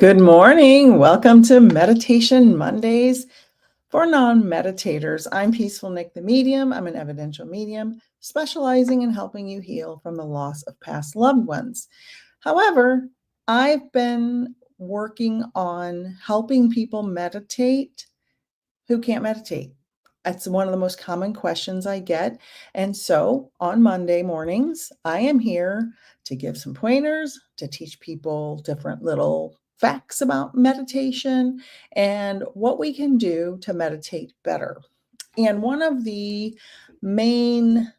Good morning. Welcome to Meditation Mondays for non-meditators. I'm Peaceful Nik the Medium. I'm an evidential medium specializing in helping you heal from the loss of past loved ones. However, I've been working on helping people meditate who can't meditate. That's one of the most common questions I get. And so on Monday mornings, I am here to give some pointers, to teach people different little facts about meditation and what we can do to meditate better. And one of the main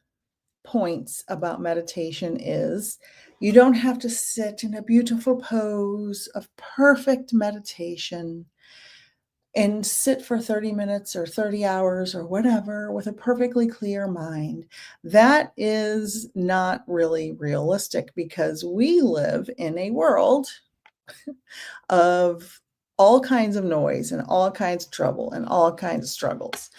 points about meditation is you don't have to sit in a beautiful pose of perfect meditation and sit for 30 minutes or 30 hours or whatever with a perfectly clear mind. That is not really realistic because we live in a world of all kinds of noise and all kinds of trouble and all kinds of struggles.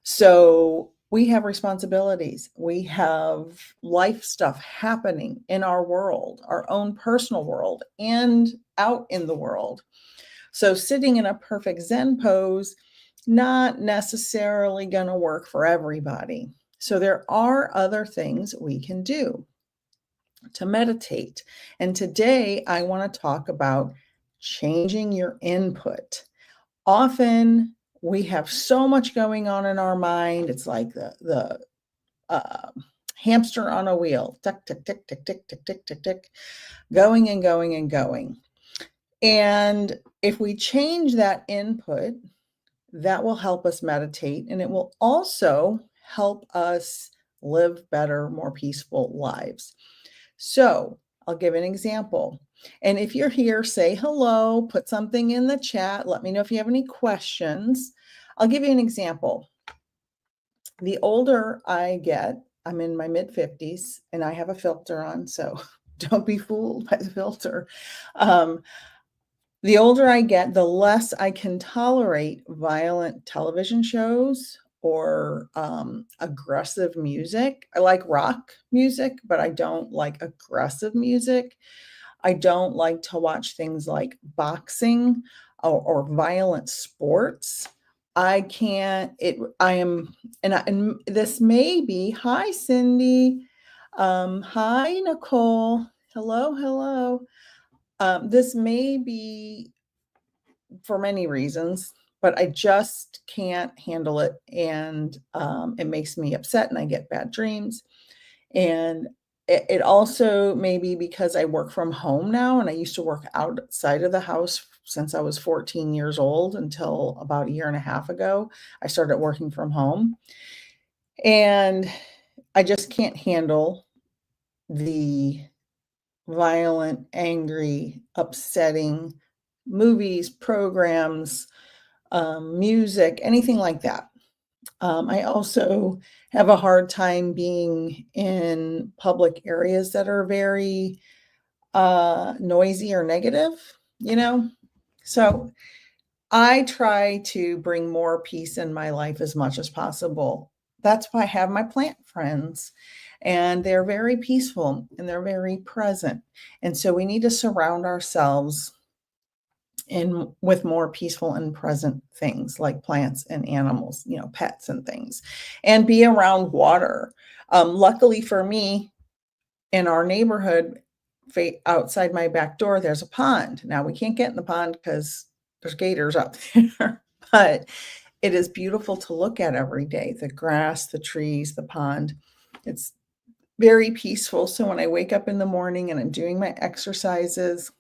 So we have responsibilities. We have life stuff happening in our world, our own personal world, and out in the world. So sitting in a perfect Zen pose, not necessarily going to work for everybody. So there are other things we can do to meditate. And today I want to talk about changing your input. Often we have so much going on in our mind. It's like the hamster on a wheel, tick, tick, tick, tick, tick, tick, tick, tick, tick, going and going and going. And if we change that input, that will help us meditate, and it will also help us live better, more peaceful lives. So I'll give an example. And if you're here, say hello, put something in the chat. Let me know if you have any questions. I'll give you an example. The older I get, I'm in my mid-50s, and I have a filter on, so don't be fooled by the filter. The older I get, the less I can tolerate violent television shows or aggressive music. I like rock music, but I don't like aggressive music. I don't like to watch things like boxing or violent sports. I can't, and this may be, hi, Cindy. Hi, Nicole. Hello. This may be for many reasons, but I just can't handle it. And it makes me upset and I get bad dreams. And it also may be because I work from home now, and I used to work outside of the house since I was 14 years old until about a year and a half ago. I started working from home. And I just can't handle the violent, angry, upsetting movies, programs, music, anything like that. I also have a hard time being in public areas that are very noisy or negative, So I try to bring more peace in my life as much as possible. That's why I have my plant friends, and they're very peaceful and they're very present. And so we need to surround ourselves with more peaceful and present things like plants and animals, pets and things, and be around water. Luckily for me, in our neighborhood, outside my back door, there's a pond. Now we can't get in the pond because there's gators out there, but it is beautiful to look at every day. The grass, the trees, the pond. It's very peaceful. So when I wake up in the morning and I'm doing my exercises,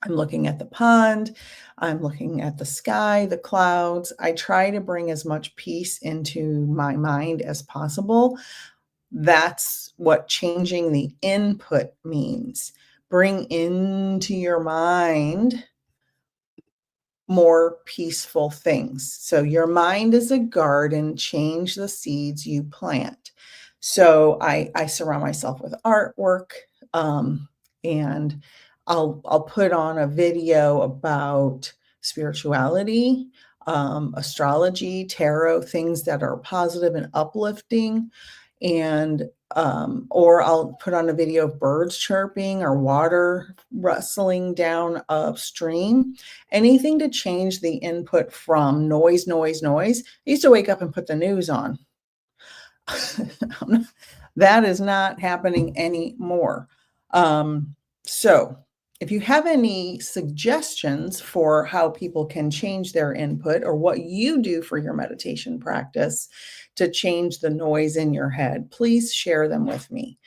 I'm looking at the pond, I'm looking at the sky, the clouds. I try to bring as much peace into my mind as possible. That's what changing the input means. Bring into your mind more peaceful things. So your mind is a garden, change the seeds you plant. So I surround myself with artwork, and I'll put on a video about spirituality, astrology, tarot, things that are positive and uplifting. And Or I'll put on a video of birds chirping or water rustling down upstream. Anything to change the input from noise, noise, noise. I used to wake up and put the news on. That is not happening anymore. So if you have any suggestions for how people can change their input or what you do for your meditation practice to change the noise in your head, please share them with me.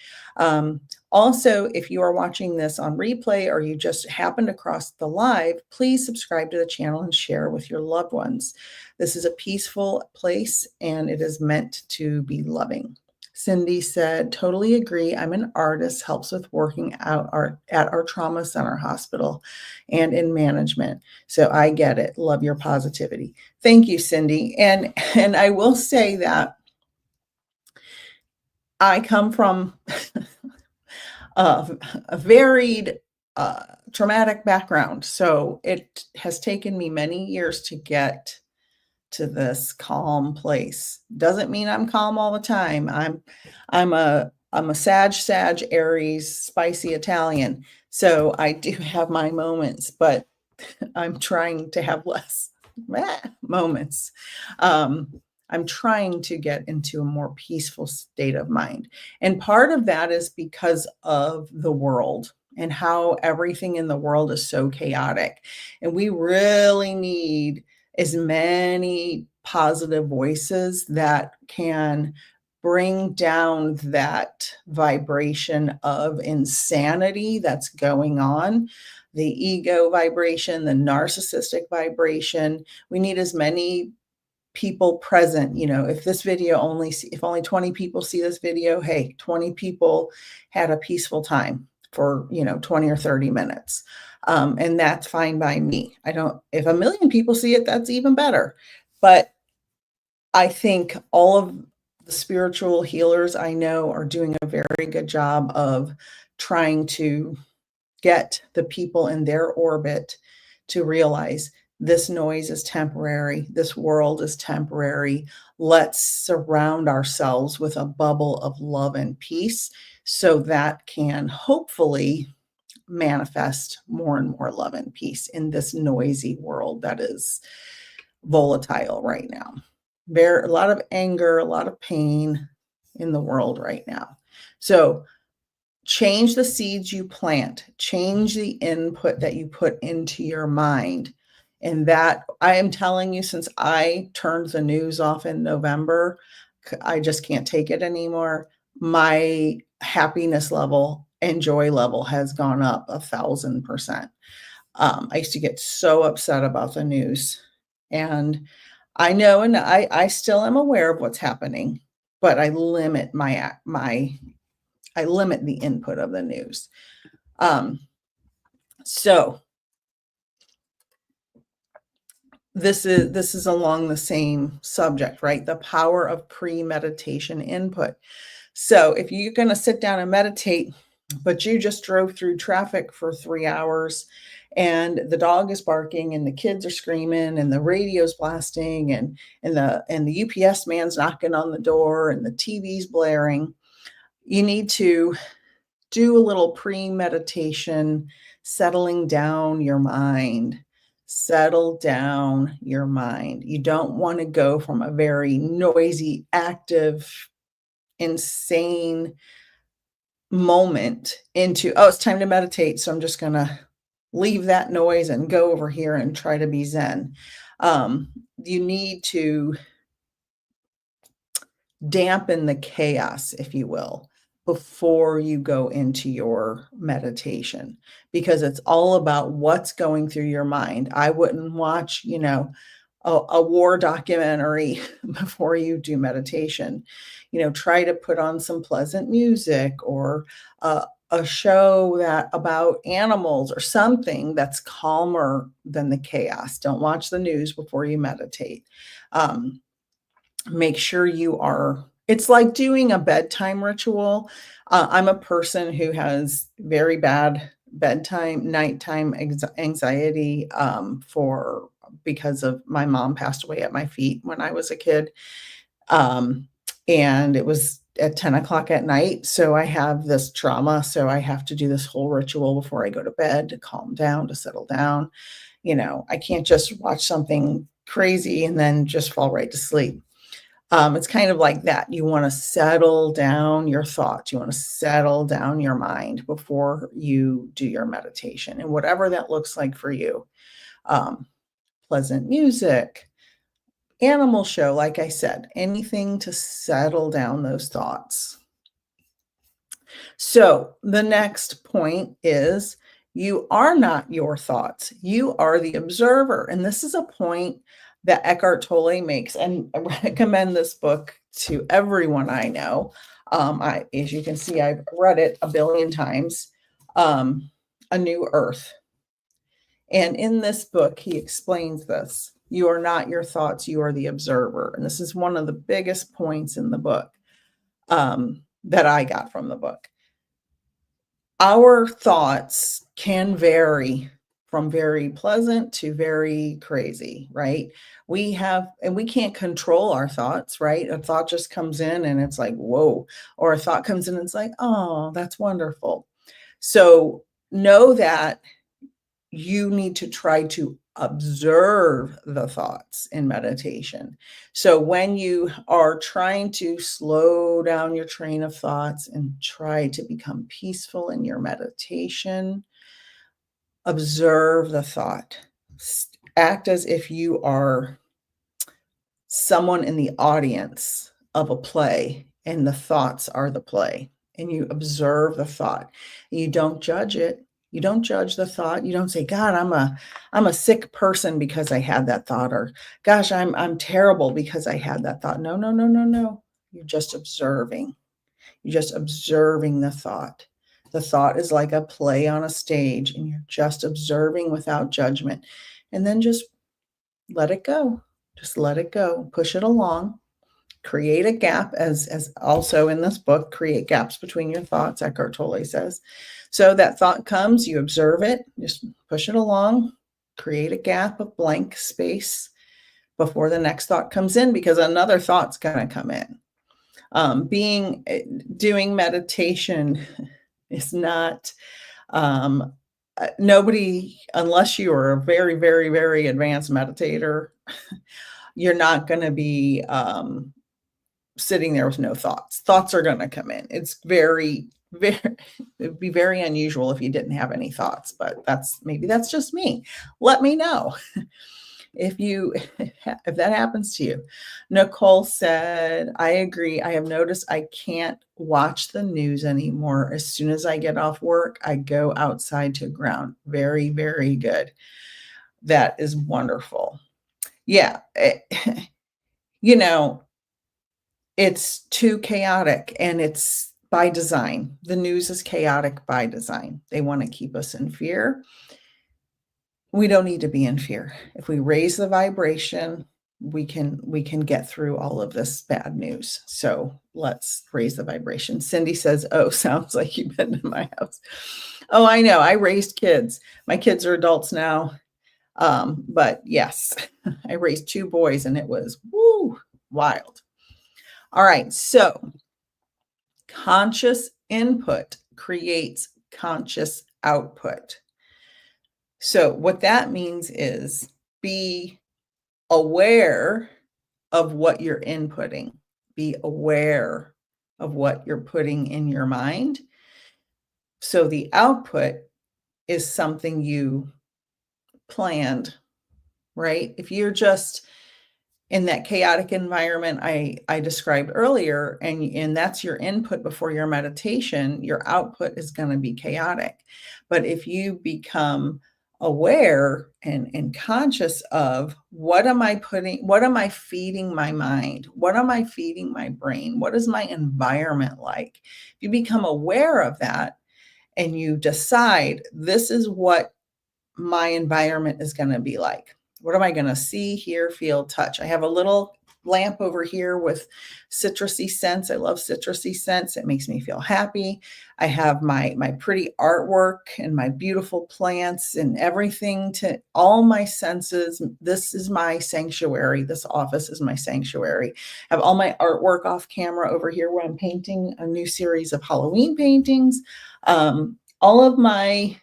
Also, if you are watching this on replay or you just happened across the live, please subscribe to the channel and share with your loved ones. This is a peaceful place and it is meant to be loving. Cindy said, totally agree. I'm an artist, helps with working out at our trauma center hospital and in management. So I get it. Love your positivity. Thank you, Cindy. And I will say that I come from a varied traumatic background. So it has taken me many years to get to this calm place. Doesn't mean I'm calm all the time. I'm a Sag, Aries, spicy Italian. So I do have my moments, but I'm trying to have less moments. I'm trying to get into a more peaceful state of mind. And part of that is because of the world and how everything in the world is so chaotic. And we really need as many positive voices that can bring down that vibration of insanity that's going on, the ego vibration, the narcissistic vibration. We need as many people present. If this video if only 20 people see this video, hey, 20 people had a peaceful time for 20 or 30 minutes. And that's fine by me. If 1 million people see it, that's even better. But I think all of the spiritual healers I know are doing a very good job of trying to get the people in their orbit to realize this noise is temporary. This world is temporary. Let's surround ourselves with a bubble of love and peace so that can hopefully manifest more and more love and peace in this noisy world that is volatile right now. A lot of anger, a lot of pain in the world right now. So change the seeds you plant, change the input that you put into your mind. And that, I am telling you, since I turned the news off in November, I just can't take it anymore. My happiness level and joy level has gone up 1,000%. I used to get so upset about the news, and I know, and I still am aware of what's happening, but I limit I limit the input of the news. So this is along the same subject, right? The power of pre-meditation input. So if you're going to sit down and meditate, but you just drove through traffic for 3 hours and the dog is barking and the kids are screaming and the radio's blasting and the UPS man's knocking on the door and the TV's blaring, you need to do a little pre-meditation, settling down your mind. Settle down your mind. You don't want to go from a very noisy, active, insane moment into, oh, it's time to meditate, so I'm just going to leave that noise and go over here and try to be Zen. You need to dampen the chaos, if you will, before you go into your meditation, because it's all about what's going through your mind. I wouldn't watch, a war documentary before you do meditation. Try to put on some pleasant music or a show about animals or something that's calmer than the chaos. Don't watch the news before you meditate. Make sure it's like doing a bedtime ritual. I'm a person who has very bad nighttime anxiety because of my mom passed away at my feet when I was a kid. And it was at 10 o'clock at night. So I have this trauma. So I have to do this whole ritual before I go to bed to calm down, to settle down. I can't just watch something crazy and then just fall right to sleep. It's kind of like that. You want to settle down your thoughts. You want to settle down your mind before you do your meditation, and whatever that looks like for you. Um, Pleasant music, animal show, like I said, anything to settle down those thoughts. So the next point is you are not your thoughts. You are the observer. And this is a point that Eckhart Tolle makes. And I recommend this book to everyone I know. As you can see, I've read it a billion times, A New Earth. And in this book, he explains this. You are not your thoughts. You are the observer. And this is one of the biggest points in the book that I got from the book. Our thoughts can vary from very pleasant to very crazy, right? We can't control our thoughts, right? A thought just comes in and it's like, whoa, or a thought comes in and it's like, oh, that's wonderful. So know that you need to try to observe the thoughts in meditation. So when you are trying to slow down your train of thoughts and try to become peaceful in your meditation, observe the thought. Act as if you are someone in the audience of a play and the thoughts are the play, and you observe the thought. You don't judge it. You don't judge the thought. You don't say, God, I'm a sick person because I had that thought, or gosh, I'm terrible because I had that thought. No, no, no, no, no. You're just observing. You're just observing the thought. The thought is like a play on a stage, and you're just observing without judgment. And then just let it go. Just let it go. Push it along. Create a gap, as also in this book, create gaps between your thoughts, Eckhart Tolle says. So that thought comes, you observe it, just push it along, create a gap of blank space before the next thought comes in, because another thought's going to come in. Doing meditation is not, nobody, unless you are a very, very, very advanced meditator, you're not going to be sitting there with no thoughts. Thoughts are going to come in. It's it'd be very unusual if you didn't have any thoughts, but maybe that's just me. Let me know if that happens to you. Nicole said, I agree. I have noticed I can't watch the news anymore. As soon as I get off work, I go outside to ground. Very, very good. That is wonderful. Yeah. It's too chaotic, and it's by design. The news is chaotic by design. They want to keep us in fear. We don't need to be in fear. If we raise the vibration, we can get through all of this bad news. So let's raise the vibration. Cindy says, oh, sounds like you've been to my house. Oh, I know. I raised kids. My kids are adults now. But yes, I raised 2 boys, and it was wild. All right, so conscious input creates conscious output. So what that means is be aware of what you're inputting. Be aware of what you're putting in your mind. So the output is something you planned, right? If you're just in that chaotic environment I described earlier, and that's your input before your meditation, your output is going to be chaotic. But if you become aware and conscious of what am I feeding my mind? What am I feeding my brain? What is my environment like? If you become aware of that and you decide, this is what my environment is going to be like. What am I going to see, hear, feel, touch? I have a little lamp over here with citrusy scents. I love citrusy scents. It makes me feel happy. I have my pretty artwork and my beautiful plants and everything to all my senses. This is my sanctuary. This office is my sanctuary. I have all my artwork off camera over here where I'm painting a new series of Halloween paintings. All of my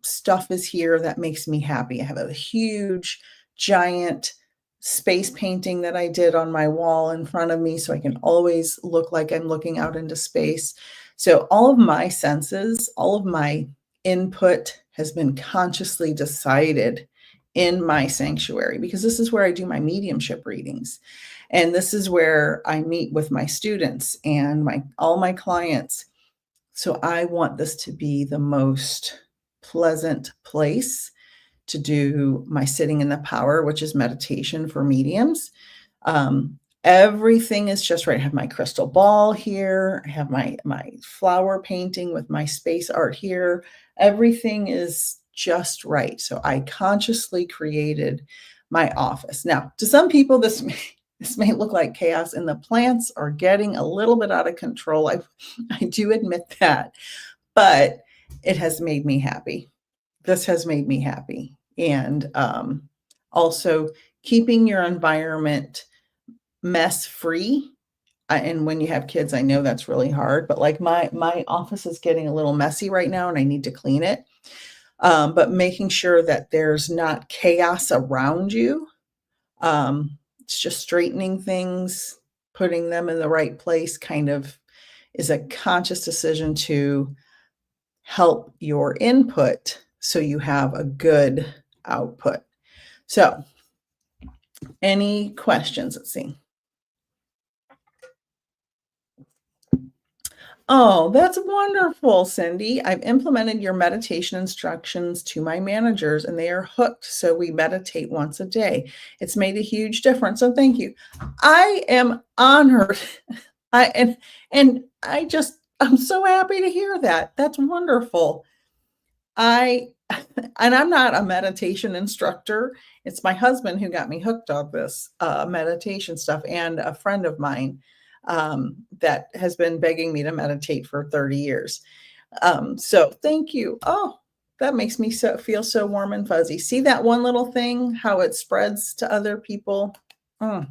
stuff is here that makes me happy. I have a huge, giant space painting that I did on my wall in front of me so I can always look like I'm looking out into space. So all of my senses, all of my input has been consciously decided in my sanctuary, because this is where I do my mediumship readings. And this is where I meet with my students and all my clients. So I want this to be the most pleasant place to do my sitting in the power, which is meditation for mediums. Everything is just right. I have my crystal ball here. I have my flower painting with my space art here. Everything is just right. So I consciously created my office. Now, to some people, this may look like chaos, and the plants are getting a little bit out of control. I do admit that, but it has made me happy. This has made me happy. And also keeping your environment mess free. And when you have kids, I know that's really hard, but like my office is getting a little messy right now and I need to clean it. But making sure that there's not chaos around you. It's just straightening things, putting them in the right place kind of is a conscious decision to help your input so you have a good output. So, any questions? Let's see. Oh, that's wonderful, Cindy. I've implemented your meditation instructions to my managers and they are hooked. So we meditate once a day. It's made a huge difference. So thank you. I am honored. I'm so happy to hear that. That's wonderful. And I'm not a meditation instructor. It's my husband who got me hooked on this meditation stuff, and a friend of mine that has been begging me to meditate for 30 years. So thank you. Oh, that makes me feel so warm and fuzzy. See that one little thing, how it spreads to other people? I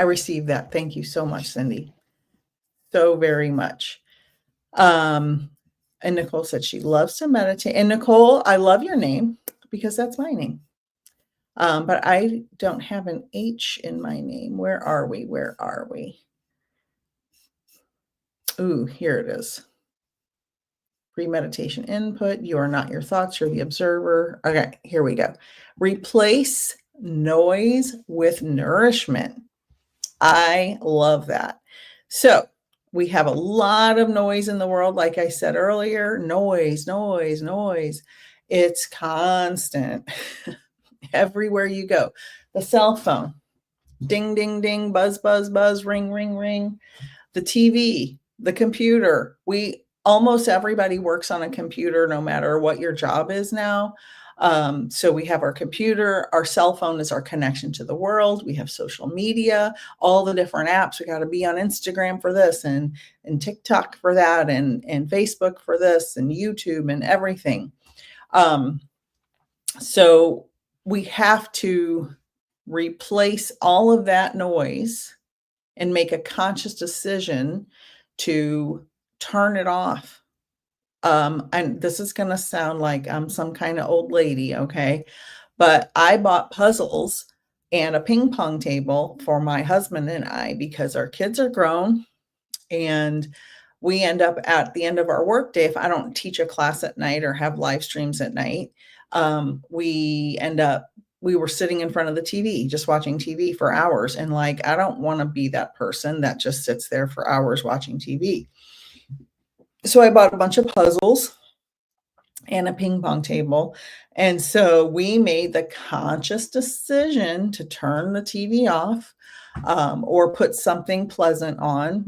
received that. Thank you so much, Cindy. So very much. And Nicole said she loves to meditate. And Nicole, I love your name because that's my name. But I don't have an H in my name. Where are we? Where are we? Ooh, here it is. Pre-meditation input. You are not your thoughts. You're the observer. Okay, here we go. Replace noise with nourishment. I love that. So we have a lot of noise in the world. Like I said earlier, noise. It's constant. Everywhere you go. The cell phone, ding, ding, ding, buzz, buzz, buzz, ring, ring, ring. The TV, the computer. Almost everybody works on a computer, no matter what your job is now. So we have our computer, our cell phone is our connection to the world. We have social media, all the different apps. We got to be on Instagram for this and TikTok for that and Facebook for this and YouTube and everything. So we have to replace all of that noise and make a conscious decision to turn it off. And this is going to sound like I'm some kind of old lady, okay? But I bought puzzles and a ping pong table for my husband and I because our kids are grown and we end up at the end of our workday. If I don't teach a class at night or have live streams at night, we were sitting in front of the TV, just watching TV for hours. And like, I don't want to be that person that just sits there for hours watching TV. So I bought a bunch of puzzles and a ping pong table. And so we made the conscious decision to turn the TV off, or put something pleasant on,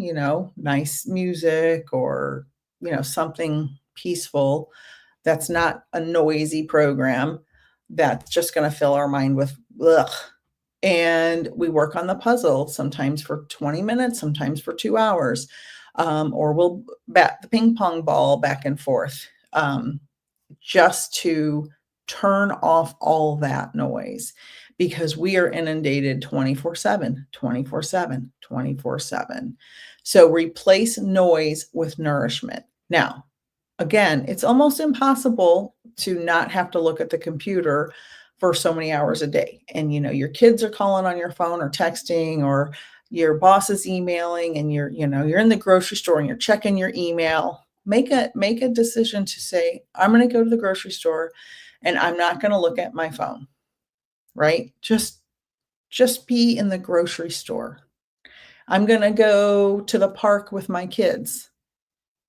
nice music or, something peaceful that's not a noisy program that's just going to fill our mind with ugh. and we work on the puzzle, sometimes for 20 minutes, sometimes for 2 hours, or we'll bat the ping pong ball back and forth, just to turn off all that noise because we are inundated 24/7, 24/7, 24/7. So replace noise with nourishment. Now, again, it's almost impossible to not have to look at the computer for so many hours a day. And your kids are calling on your phone or texting, or your boss is emailing, and you're in the grocery store and you're checking your email. Make a decision to say, I'm going to go to the grocery store and I'm not going to look at my phone, right? Just be in the grocery store. I'm going to go to the park with my kids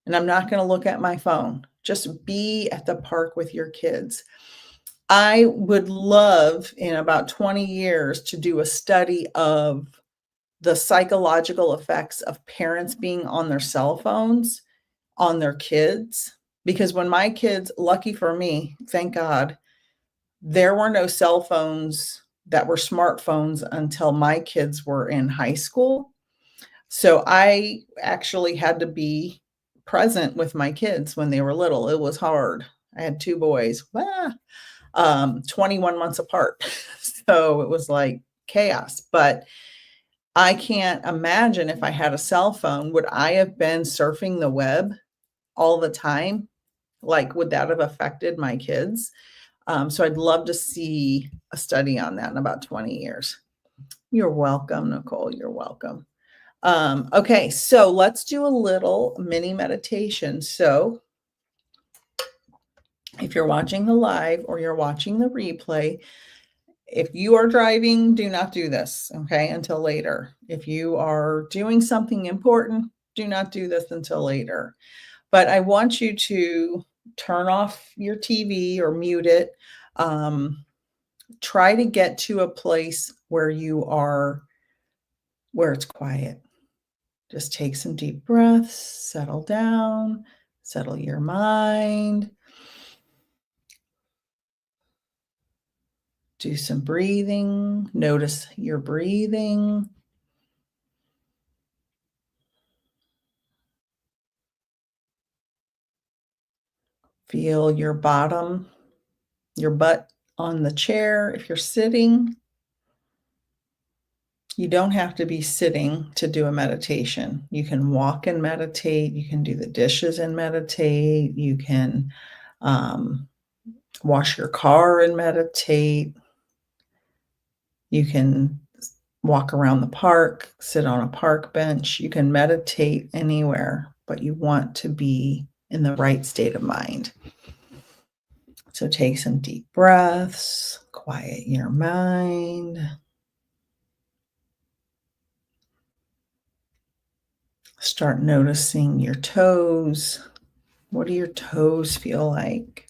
and I'm not going to look at my phone. Just be at the park with your kids. I would love in about 20 years to do a study of the psychological effects of parents being on their cell phones on their kids. Because when my kids, lucky for me, thank God, there were no cell phones that were smartphones until my kids were in high school. So I actually had to be present with my kids when they were little. It was hard. I had 2 boys, 21 months apart. So it was like chaos, but I can't imagine if I had a cell phone, would I have been surfing the web all the time? Like, would that have affected my kids? So I'd love to see a study on that in about 20 years. You're welcome, Nicole. You're welcome. Okay, so let's do a little mini meditation. So if you're watching the live or you're watching the replay, if you are driving, do not do this, okay, until later. If you are doing something important, do not do this until later. But I want you to turn off your TV or mute it. Try to get to a place where it's quiet. Just take some deep breaths, settle down, settle your mind. Do some breathing. Notice your breathing. Feel your bottom, your butt on the chair if you're sitting. You don't have to be sitting to do a meditation. You can walk and meditate. You can do the dishes and meditate. You can wash your car and meditate. You can walk around the park, sit on a park bench. You can meditate anywhere, but you want to be in the right state of mind. So take some deep breaths, quiet your mind. Start noticing your toes. What do your toes feel like?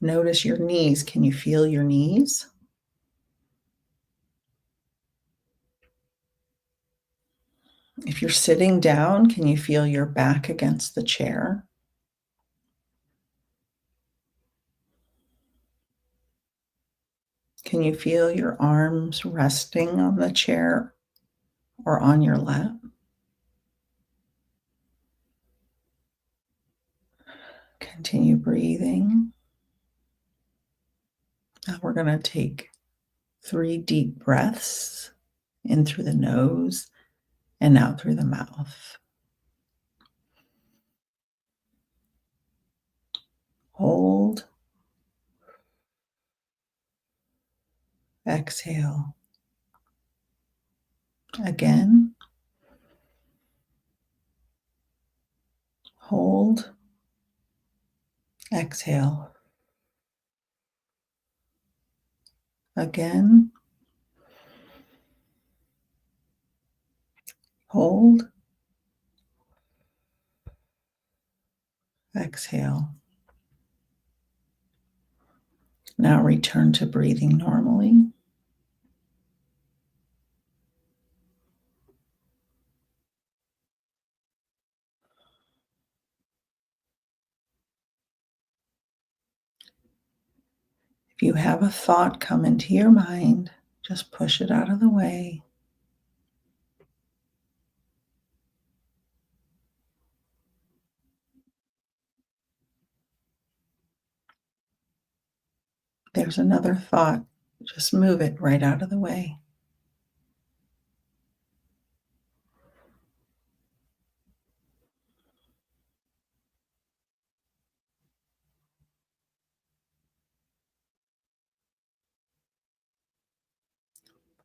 Notice your knees. Can you feel your knees? If you're sitting down, can you feel your back against the chair? Can you feel your arms resting on the chair or on your lap? Continue breathing. Now we're going to take 3 deep breaths in through the nose and out through the mouth. Hold. Exhale. Again. Hold. Exhale. Again. Hold. Exhale. Now return to breathing normally. If you have a thought come into your mind, just push it out of the way. There's another thought. Just move it right out of the way.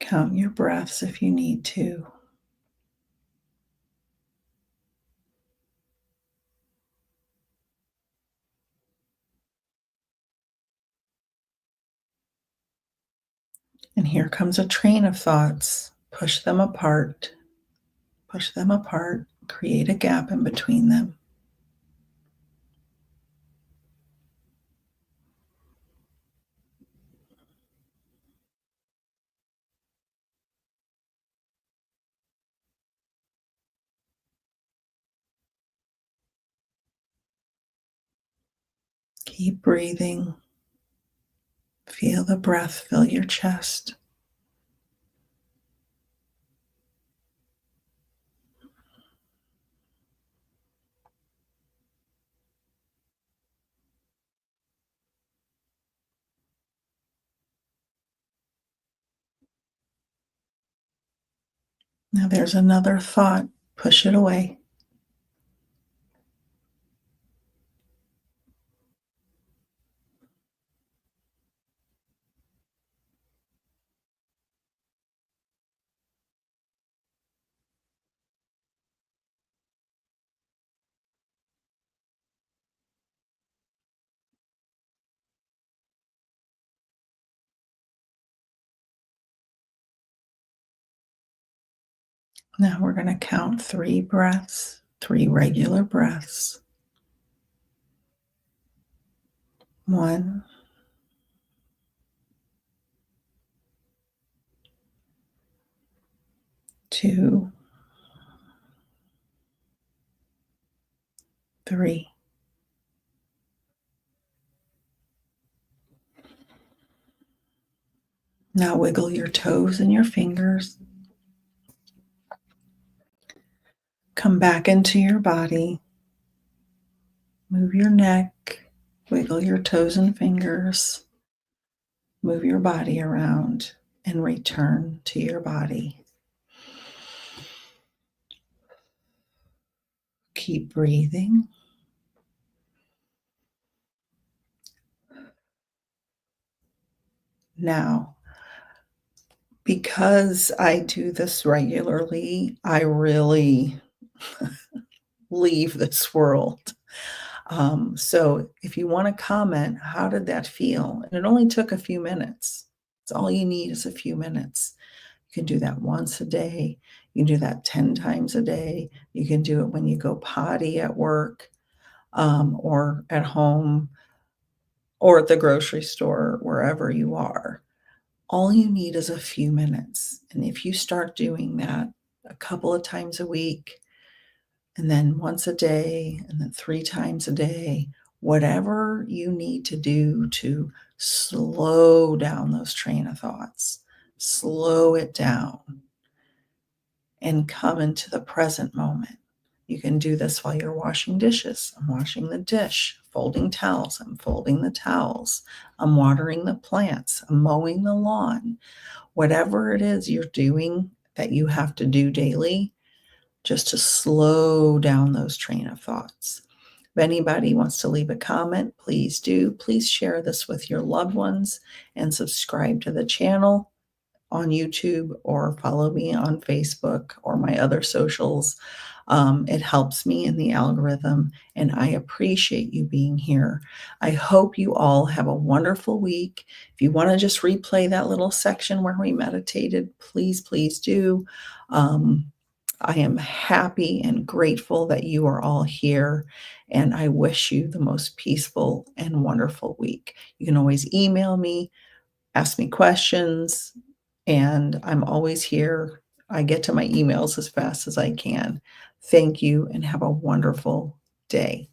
Count your breaths if you need to. And here comes a train of thoughts. Push them apart. Push them apart. Create a gap in between them. Keep breathing. Feel the breath fill your chest. Now there's another thought. Push it away. Now we're going to count 3 breaths, 3 regular breaths. 1, 2, 3. Now wiggle your toes and your fingers. Come back into your body. Move your neck. Wiggle your toes and fingers. Move your body around and return to your body. Keep breathing. Now, because I do this regularly, I really leave this world. So if you want to comment, how did that feel? And it only took a few minutes. It's all you need is a few minutes. You can do that once a day. You can do that 10 times a day. You can do it when you go potty at work, or at home, or at the grocery store, wherever you are. All you need is a few minutes. And if you start doing that a couple of times a week, and then once a day, and then 3 times a day, whatever you need to do to slow down those train of thoughts, slow it down, and come into the present moment. You can do this while you're washing dishes. I'm washing the dish, folding towels. I'm folding the towels. I'm watering the plants. I'm mowing the lawn. Whatever it is you're doing that you have to do daily, just to slow down those train of thoughts. If anybody wants to leave a comment, please do. Please share this with your loved ones and subscribe to the channel on YouTube or follow me on Facebook or my other socials. It helps me in the algorithm, and I appreciate you being here. I hope you all have a wonderful week. If you want to just replay that little section where we meditated, please, please do. I am happy and grateful that you are all here, and I wish you the most peaceful and wonderful week. You can always email me, ask me questions, and I'm always here. I get to my emails as fast as I can. Thank you and have a wonderful day.